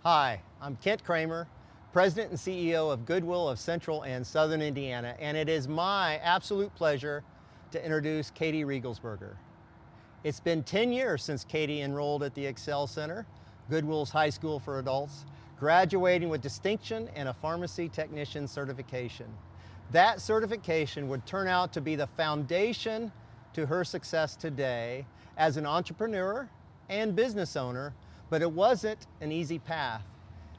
Hi, I'm Kent Kramer, President and CEO of Goodwill of Central and Southern Indiana, and it is my absolute pleasure to introduce Katie Reigelsperger. It's been 10 years since Katie enrolled at the Excel Center, Goodwill's high school for adults, graduating with distinction and a pharmacy technician certification. That certification would turn out to be the foundation to her success today as an entrepreneur and business owner, but it wasn't an easy path.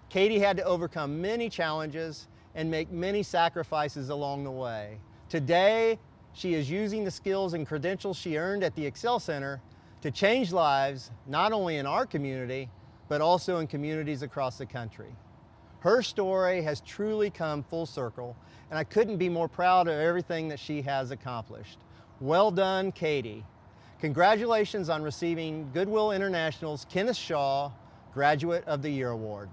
Katie had to overcome many challenges and make many sacrifices along the way. Today, she is using the skills and credentials she earned at the Excel Center to change lives, not only in our community, but also in communities across the country. Her story has truly come full circle, and I couldn't be more proud of everything that she has accomplished. Well done, Katie. Congratulations on receiving Goodwill International's Kenneth Shaw Graduate of the Year Award.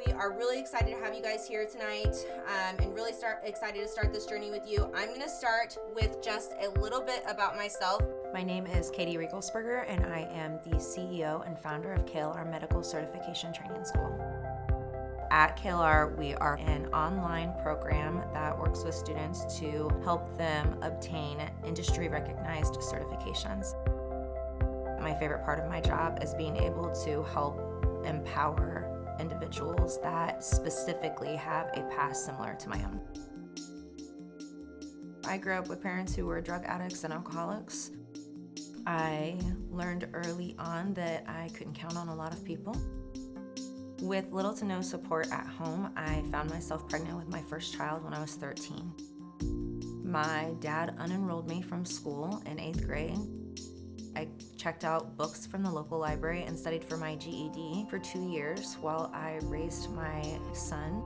We are really excited to have you guys here tonight and really excited to start this journey with you. I'm going to start with just a little bit about myself. My name is Katie Reigelsperger, and I am the CEO and founder of KLR Medical Certification Training School. At KLR, we are an online program that works with students to help them obtain industry-recognized certifications. My favorite part of my job is being able to help empower individuals that specifically have a past similar to my own. I grew up with parents who were drug addicts and alcoholics. I learned early on that I couldn't count on a lot of people. With little to no support at home, I found myself pregnant with my first child when I was 13. My dad unenrolled me from school in 8th grade. I checked out books from the local library and studied for my GED for 2 years while I raised my son.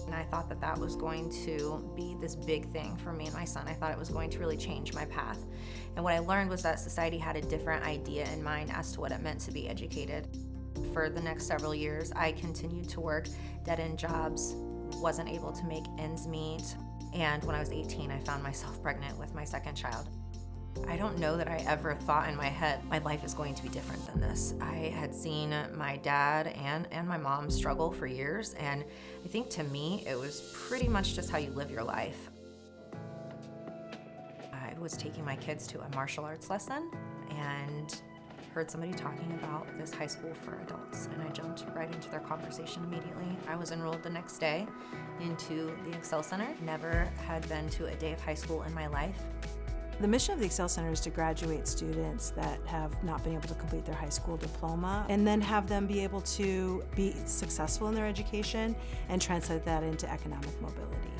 And I thought that that was going to be this big thing for me and my son. I thought it was going to really change my path. And what I learned was that society had a different idea in mind as to what it meant to be educated. For the next several years, I continued to work dead-end jobs, wasn't able to make ends meet, and when I was 18, I found myself pregnant with my second child. I don't know that I ever thought in my head my life is going to be different than this. I had seen my dad and my mom struggle for years, and I think to me it was pretty much just how you live your life. I was taking my kids to a martial arts lesson and heard somebody talking about this high school for adults, and I jumped right into their conversation immediately. I was enrolled the next day into the Excel Center. Never had been to a day of high school in my life. The mission of the Excel Center is to graduate students that have not been able to complete their high school diploma and then have them be able to be successful in their education and translate that into economic mobility.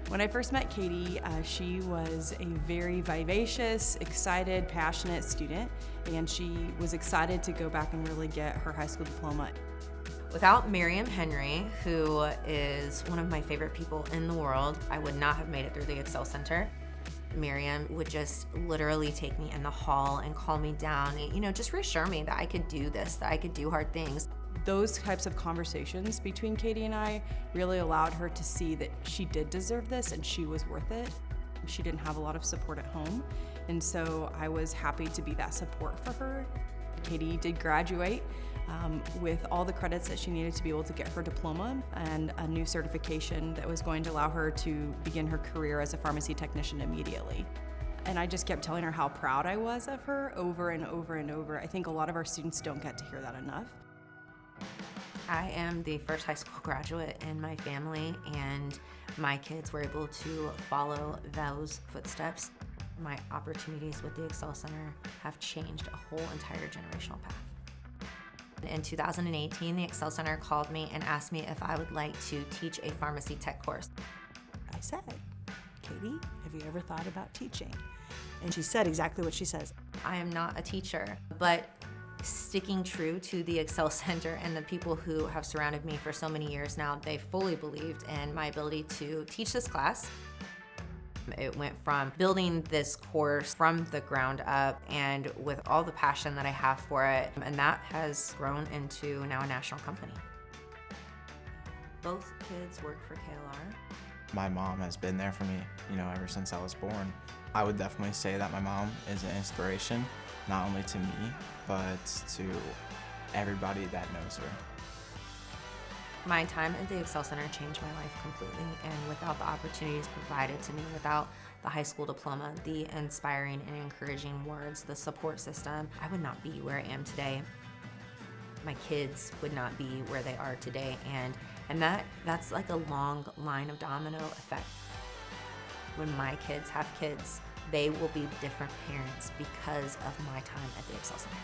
When I first met Katie, she was a very vivacious, excited, passionate student, and she was excited to go back and really get her high school diploma. Without Miriam Henry, who is one of my favorite people in the world, I would not have made it through the Excel Center. Miriam would just literally take me in the hall and calm me down, just reassure me that I could do this, that I could do hard things. Those types of conversations between Katie and I really allowed her to see that she did deserve this and she was worth it. She didn't have a lot of support at home, and so I was happy to be that support for her. Katie did graduate with all the credits that she needed to be able to get her diploma and a new certification that was going to allow her to begin her career as a pharmacy technician immediately. And I just kept telling her how proud I was of her over and over and over. I think a lot of our students don't get to hear that enough. I am the first high school graduate in my family, and my kids were able to follow those footsteps. My opportunities with the Excel Center have changed a whole entire generational path. In 2018, the Excel Center called me and asked me if I would like to teach a pharmacy tech course. I said, Katie, have you ever thought about teaching? And she said exactly what she says. I am not a teacher, but sticking true to the Excel Center and the people who have surrounded me for so many years now, they fully believed in my ability to teach this class. It went from building this course from the ground up and with all the passion that I have for it, and that has grown into now a national company. Both kids work for KLR. My mom has been there for me, ever since I was born. I would definitely say that my mom is an inspiration, not only to me, but to everybody that knows her. My time at the Excel Center changed my life completely, and without the opportunities provided to me, without the high school diploma, the inspiring and encouraging words, the support system, I would not be where I am today. My kids would not be where they are today, and that's like a long line of domino effect. When my kids have kids, they will be different parents because of my time at the Excel Center.